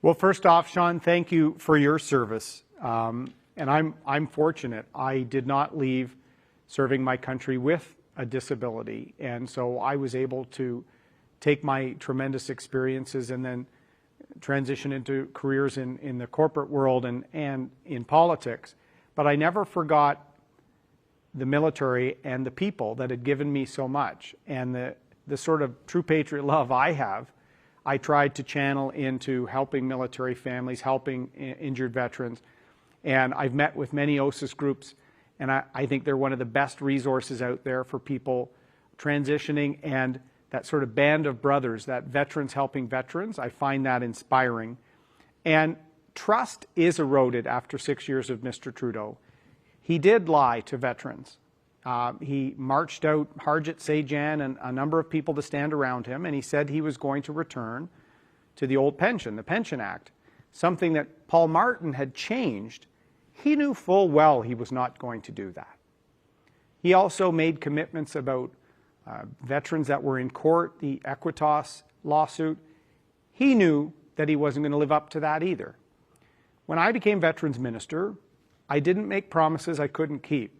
Well, first off, Sean, thank you for your service. And I'm fortunate. I did not leave serving my country with a disability, and so I was able to take my tremendous experiences and then transition into careers in the corporate world and in politics. But I never forgot the military and the people that had given me so much. And the sort of true patriot love I have, I tried to channel into helping military families, helping injured veterans. And I've met with many OSIS groups, and I think they're one of the best resources out there for people transitioning, and that sort of band of brothers, that veterans helping veterans, I find that inspiring. And trust is eroded after 6 years of Mr. Trudeau. He did lie to veterans. He marched out Harjit Sajjan and a number of people to stand around him, and he said he was going to return to the old pension, the Pension Act, something that Paul Martin had changed. He knew full well he was not going to do that. He also made commitments about veterans that were in court, the Equitas lawsuit. He knew that he wasn't going to live up to that either. When I became Veterans Minister, I didn't make promises I couldn't keep.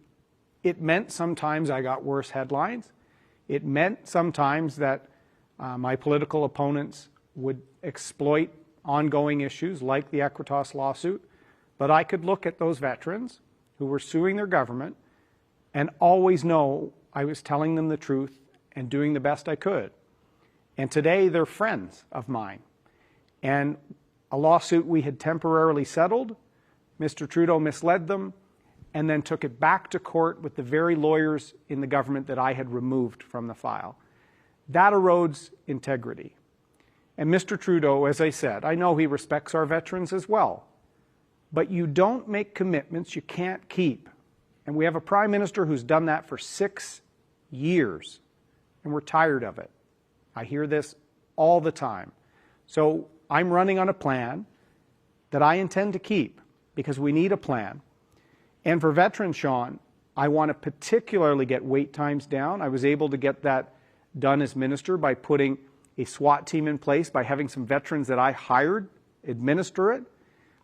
It meant sometimes I got worse headlines. It meant sometimes that my political opponents would exploit ongoing issues like the Equitas lawsuit. But I could look at those veterans who were suing their government and always know I was telling them the truth and doing the best I could. And today they're friends of mine. And a lawsuit we had temporarily settled, Mr. Trudeau misled them and then took it back to court with the very lawyers in the government that I had removed from the file. That erodes integrity. And Mr. Trudeau, as I said, I know he respects our veterans as well. But you don't make commitments you can't keep. And we have a Prime Minister who's done that for 6 years. And we're tired of it. I hear this all the time. So I'm running on a plan that I intend to keep because we need a plan. And for veterans, Sean, I want to particularly get wait times down. I was able to get that done as minister by putting a SWAT team in place, by having some veterans that I hired administer it.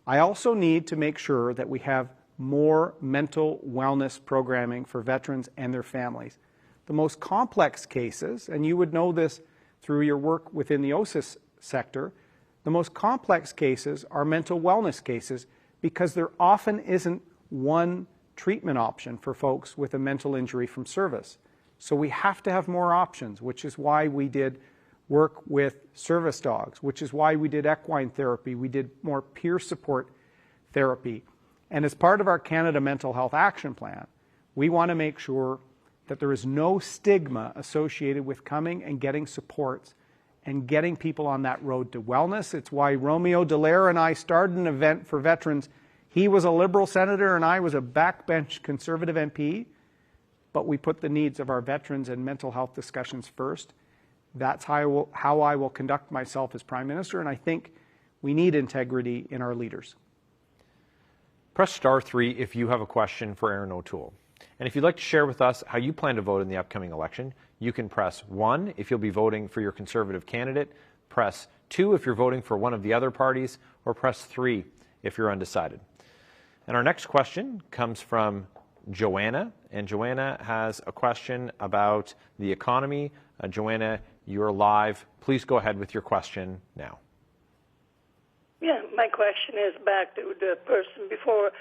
I also need to make sure that we have more mental wellness programming for veterans and their families. The most complex cases, and you would know this through your work within the OSIS sector, the most complex cases are mental wellness cases because there often isn't one treatment option for folks with a mental injury from service. So we have to have more options, which is why we did work with service dogs, which is why we did equine therapy. We did more peer support therapy. And as part of our Canada Mental Health Action Plan, we want to make sure that there is no stigma associated with coming and getting supports and getting people on that road to wellness. It's why Romeo Dallaire and I started an event for veterans. He was a Liberal senator and I was a backbench Conservative MP, but we put the needs of our veterans and mental health discussions first. That's how I will conduct myself as Prime Minister, and I think we need integrity in our leaders. Press *3 if you have a question for Erin O'Toole. And if you'd like to share with us how you plan to vote in the upcoming election, you can press 1 if you'll be voting for your Conservative candidate, press 2 if you're voting for one of the other parties, or press 3 if you're undecided. And our next question comes from Joanna, and Joanna has a question about the economy. Joanna, you're live. Please go ahead with your question now. Yeah, my question is back to the person before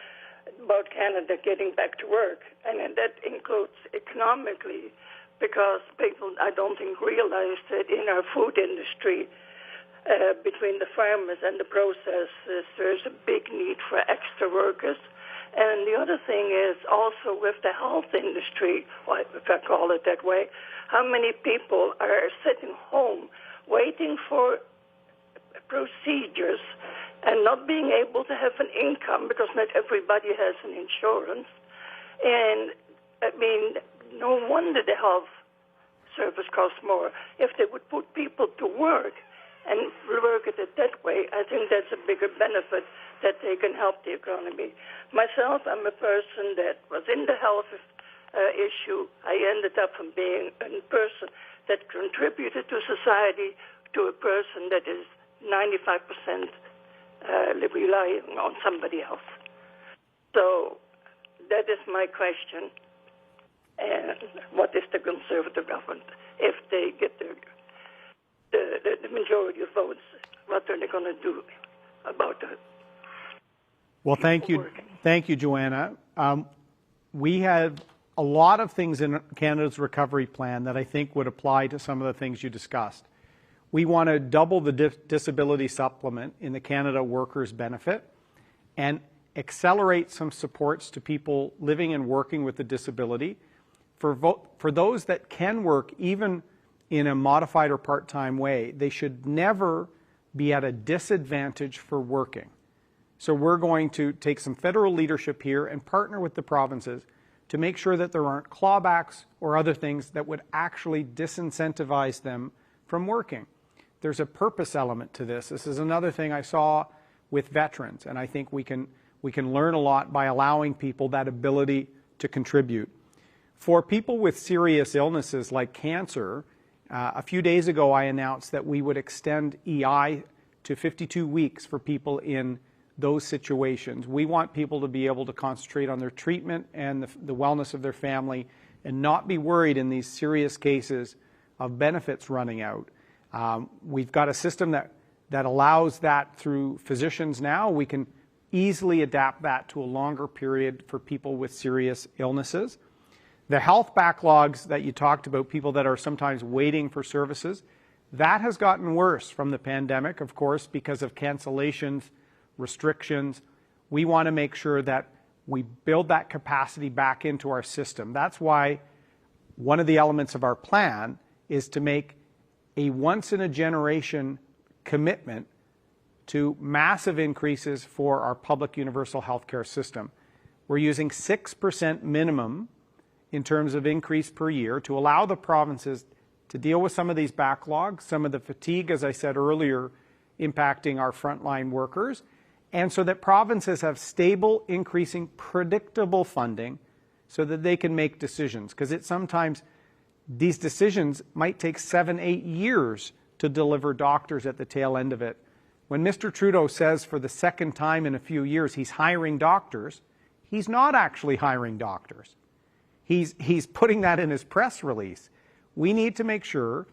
about Canada getting back to work, and that includes economically, because people, I don't think, realize that in our food industry, between the farmers and the processors, there's a big need for extra workers. And the other thing is also with the health industry, if I call it that way, how many people are sitting home waiting for procedures and not being able to have an income because not everybody has an insurance. And, I mean, no wonder the health service costs more. If they would put people to work and work it that way, I think that's a bigger benefit that they can help the economy. Myself, I'm a person that was in the health issue. I ended up from being a person that contributed to society to a person that is 95% relying on somebody else. So that is my question. And what is the Conservative government, if they get the majority of votes, what are they going to do about it? Well, thank you, Joanna. We have a lot of things in Canada's recovery plan that I think would apply to some of the things you discussed. We want to double the disability supplement in the Canada Workers Benefit and accelerate some supports to people living and working with a disability. For those that can work, even in a modified or part-time way, they should never be at a disadvantage for working. So we're going to take some federal leadership here and partner with the provinces to make sure that there aren't clawbacks or other things that would actually disincentivize them from working. There's a purpose element to this. This is another thing I saw with veterans, and I think we can learn a lot by allowing people that ability to contribute. For people with serious illnesses like cancer, a few days ago I announced that we would extend EI to 52 weeks for people in those situations. We want people to be able to concentrate on their treatment and the wellness of their family and not be worried in these serious cases of benefits running out. We've got a system that allows that through physicians now. We can easily adapt that to a longer period for people with serious illnesses. The health backlogs that you talked about, people that are sometimes waiting for services, that has gotten worse from the pandemic, of course, because of cancellations, restrictions. We want to make sure that we build that capacity back into our system. That's why one of the elements of our plan is to make a once-in-a-generation commitment to massive increases for our public universal health care system. We're using 6% minimum in terms of increase per year to allow the provinces to deal with some of these backlogs, some of the fatigue, as I said earlier, impacting our frontline workers, and so that provinces have stable, increasing, predictable funding so that they can make decisions. Because sometimes these decisions might take 7-8 years to deliver doctors at the tail end of it. When Mr. Trudeau says for the second time in a few years he's hiring doctors, he's not actually hiring doctors. He's putting that in his press release. We need to make sure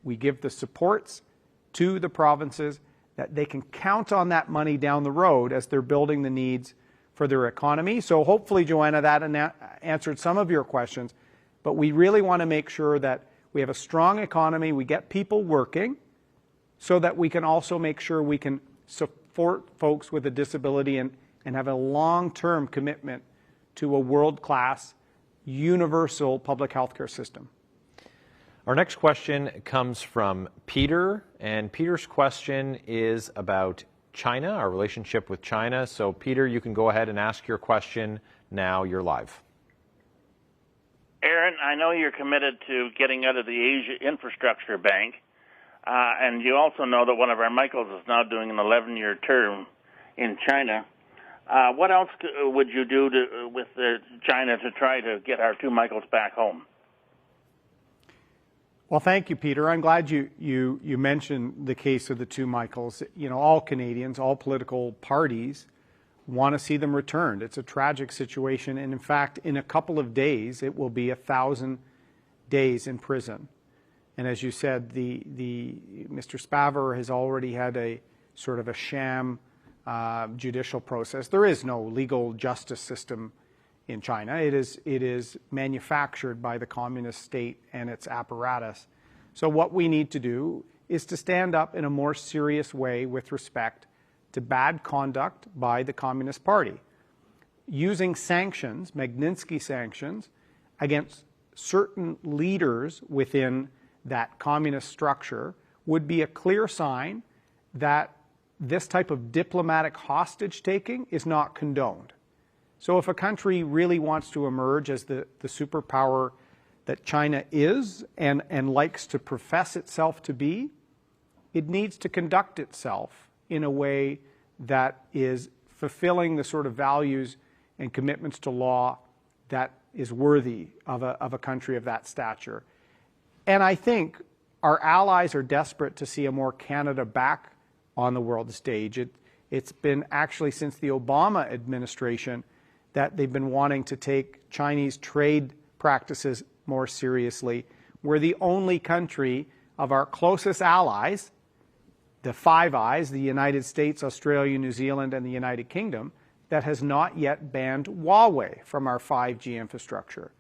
we give the supports to the provinces that they can count on that money down the road as they're building the needs for their economy. So hopefully, Joanna, that answered some of your questions. But we really want to make sure that we have a strong economy, we get people working, so that we can also make sure we can support folks with a disability and have a long-term commitment to a world-class, universal public health care system. Our next question comes from Peter, and Peter's question is about China, our relationship with China. So Peter, you can go ahead and ask your question now. You're live. Erin, I know you're committed to getting out of the Asia Infrastructure Bank, and you also know that one of our Michaels is now doing an 11-year term in China. What else would you do with China to try to get our two Michaels back home? Well, thank you, Peter. I'm glad you mentioned the case of the two Michaels. You know, all Canadians, all political parties want to see them returned. It's a tragic situation, and in fact, in a couple of days, it will be 1,000 days in prison. And as you said, Mr. Spavor has already had a sort of a sham judicial process. There is no legal justice system in China. It is manufactured by the communist state and its apparatus. So what we need to do is to stand up in a more serious way with respect to bad conduct by the Communist Party. Using sanctions, Magnitsky sanctions, against certain leaders within that communist structure would be a clear sign that this type of diplomatic hostage-taking is not condoned. So if a country really wants to emerge as the superpower that China is and likes to profess itself to be, it needs to conduct itself in a way that is fulfilling the sort of values and commitments to law that is worthy of a country of that stature. And I think our allies are desperate to see a more Canada back on the world stage. It's been actually since the Obama administration that they've been wanting to take Chinese trade practices more seriously. We're the only country of our closest allies, the Five Eyes, the United States, Australia, New Zealand, and the United Kingdom, that has not yet banned Huawei from our 5G infrastructure.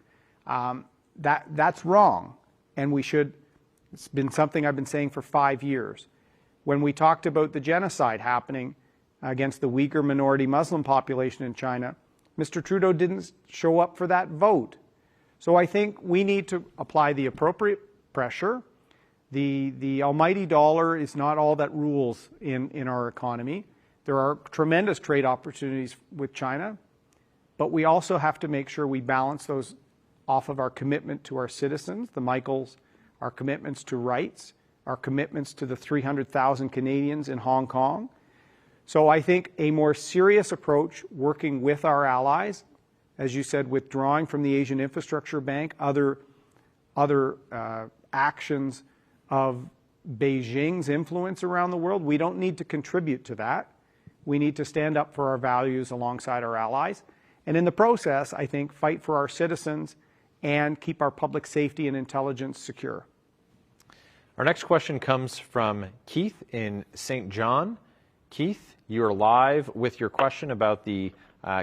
That's wrong, and we should. It's been something I've been saying for 5 years. When we talked about the genocide happening against the Uyghur minority Muslim population in China, Mr. Trudeau didn't show up for that vote. So I think we need to apply the appropriate pressure. The almighty dollar is not all that rules in our economy. There are tremendous trade opportunities with China, but we also have to make sure we balance those off of our commitment to our citizens, the Michaels, our commitments to rights, our commitments to the 300,000 Canadians in Hong Kong. So I think a more serious approach, working with our allies, as you said, withdrawing from the Asian Infrastructure Bank, other actions of Beijing's influence around the world. We don't need to contribute to that. We need to stand up for our values alongside our allies. And in the process, I think, fight for our citizens and keep our public safety and intelligence secure. Our next question comes from Keith in St. John. Keith, you are live with your question about the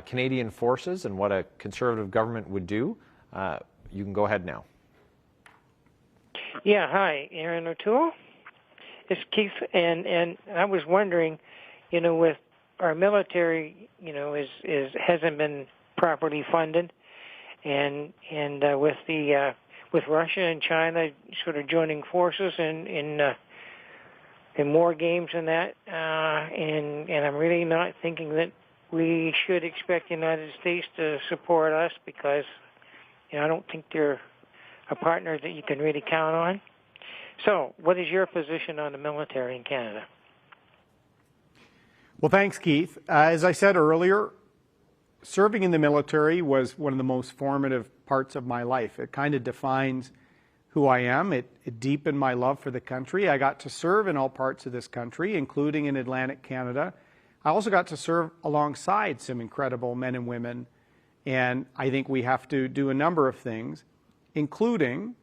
Canadian forces and what a Conservative government would do. You can go ahead now. Yeah, hi, Erin O'Toole. It's Keith, and I was wondering, with our military, hasn't been properly funded, and with Russia and China sort of joining forces in war games and that, and I'm really not thinking that we should expect the United States to support us because, I don't think they're a partner that you can really count on. So, what is your position on the military in Canada? Well, thanks, Keith. As I said earlier, serving in the military was one of the most formative parts of my life. It kind of defines who I am. It deepened my love for the country. I got to serve in all parts of this country, including in Atlantic Canada. I also got to serve alongside some incredible men and women, and I think we have to do a number of things, including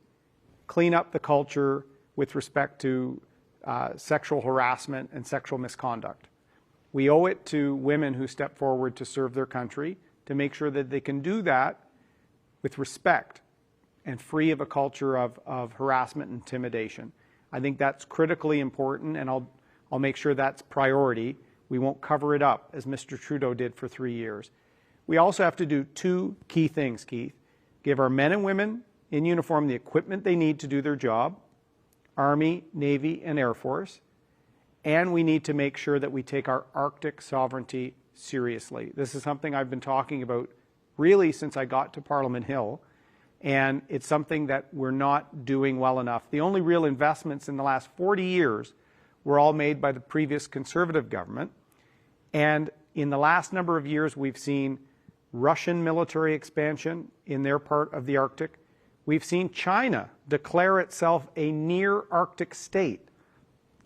clean up the culture with respect to sexual harassment and sexual misconduct. We owe it to women who step forward to serve their country to make sure that they can do that with respect and free of a culture of harassment and intimidation. I think that's critically important, and I'll make sure that's priority. We won't cover it up, as Mr. Trudeau did for 3 years. We also have to do two key things, Keith. Give our men and women in uniform the equipment they need to do their job, Army, Navy, and Air Force, and we need to make sure that we take our Arctic sovereignty seriously. This is something I've been talking about really since I got to Parliament Hill, and it's something that we're not doing well enough. The only real investments in the last 40 years were all made by the previous Conservative government, and in the last number of years we've seen Russian military expansion in their part of the Arctic. We've seen China declare itself a near Arctic state.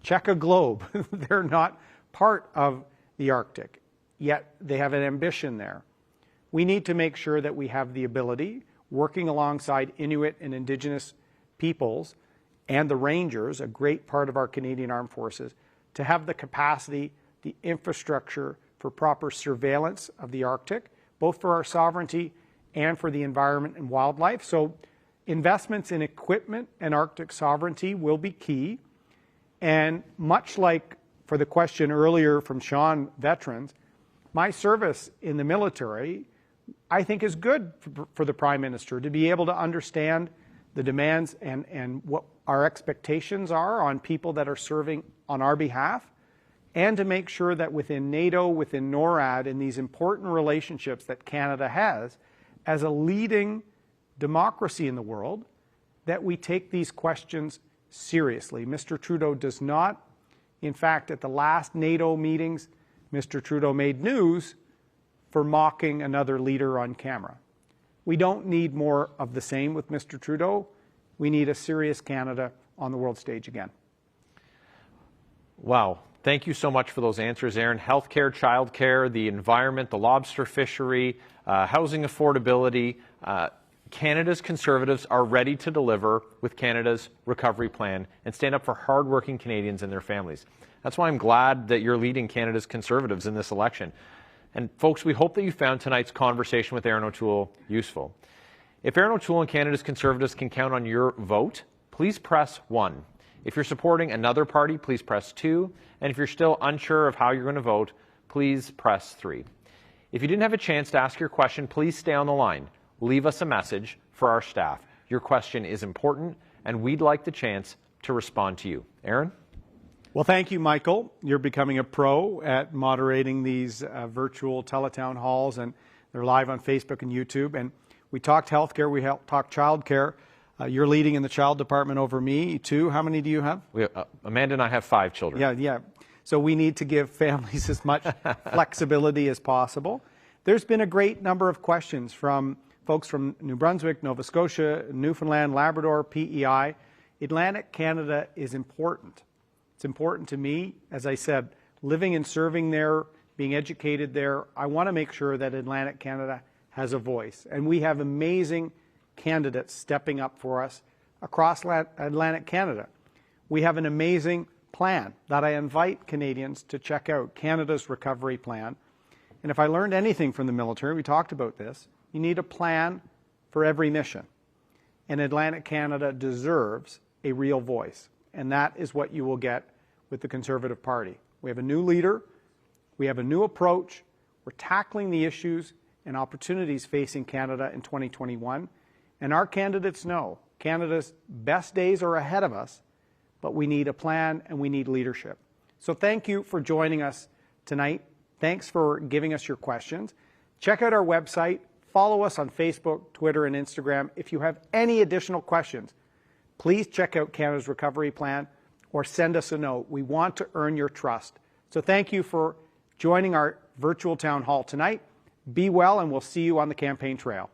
Check a globe. They're not part of the Arctic. yet they have an ambition there. We need to make sure that we have the ability, working alongside Inuit and Indigenous peoples and the Rangers, a great part of our Canadian Armed Forces, to have the capacity, the infrastructure for proper surveillance of the Arctic, both for our sovereignty and for the environment and wildlife. So investments in equipment and Arctic sovereignty will be key. And much like for the question earlier from Sean, veterans, my service in the military, I think, is good for the Prime Minister to be able to understand the demands and what our expectations are on people that are serving on our behalf, and to make sure that within NATO, within NORAD, in these important relationships that Canada has as a leading democracy in the world, that we take these questions seriously. Mr. Trudeau does not. In fact, at the last NATO meetings, Mr. Trudeau made news for mocking another leader on camera. We don't need more of the same with Mr. Trudeau. We need a serious Canada on the world stage again. Wow. Thank you so much for those answers, Erin. Healthcare, childcare, the environment, the lobster fishery, housing affordability. Canada's Conservatives are ready to deliver with Canada's recovery plan and stand up for hardworking Canadians and their families. That's why I'm glad that you're leading Canada's Conservatives in this election. And folks, we hope that you found tonight's conversation with Erin O'Toole useful. If Erin O'Toole and Canada's Conservatives can count on your vote, please press 1. If you're supporting another party, please press 2. And if you're still unsure of how you're going to vote, please press 3. If you didn't have a chance to ask your question, please stay on the line. Leave us a message for our staff. Your question is important, and we'd like the chance to respond to you. Erin? Well, thank you, Michael. You're becoming a pro at moderating these virtual teletown halls, and they're live on Facebook and YouTube. And we talked healthcare, we talked childcare. You're leading in the child department over me, too. How many do you have? Amanda and I have 5 children. Yeah. So we need to give families as much flexibility as possible. There's been a great number of questions from folks from New Brunswick, Nova Scotia, Newfoundland, Labrador, PEI. Atlantic Canada is important. It's important to me. As I said, living and serving there, being educated there, I want to make sure that Atlantic Canada has a voice. And we have amazing candidates stepping up for us across Atlantic Canada. We have an amazing plan that I invite Canadians to check out, Canada's Recovery Plan. And if I learned anything from the military, we talked about this, you need a plan for every mission. And Atlantic Canada deserves a real voice. And that is what you will get with the Conservative Party. We have a new leader. We have a new approach. We're tackling the issues and opportunities facing Canada in 2021. And our candidates know Canada's best days are ahead of us, but we need a plan and we need leadership. So thank you for joining us tonight. Thanks for giving us your questions. Check out our website. Follow us on Facebook, Twitter, and Instagram. If you have any additional questions, please check out Canada's Recovery Plan or send us a note. We want to earn your trust. So thank you for joining our virtual town hall tonight. Be well, and we'll see you on the campaign trail.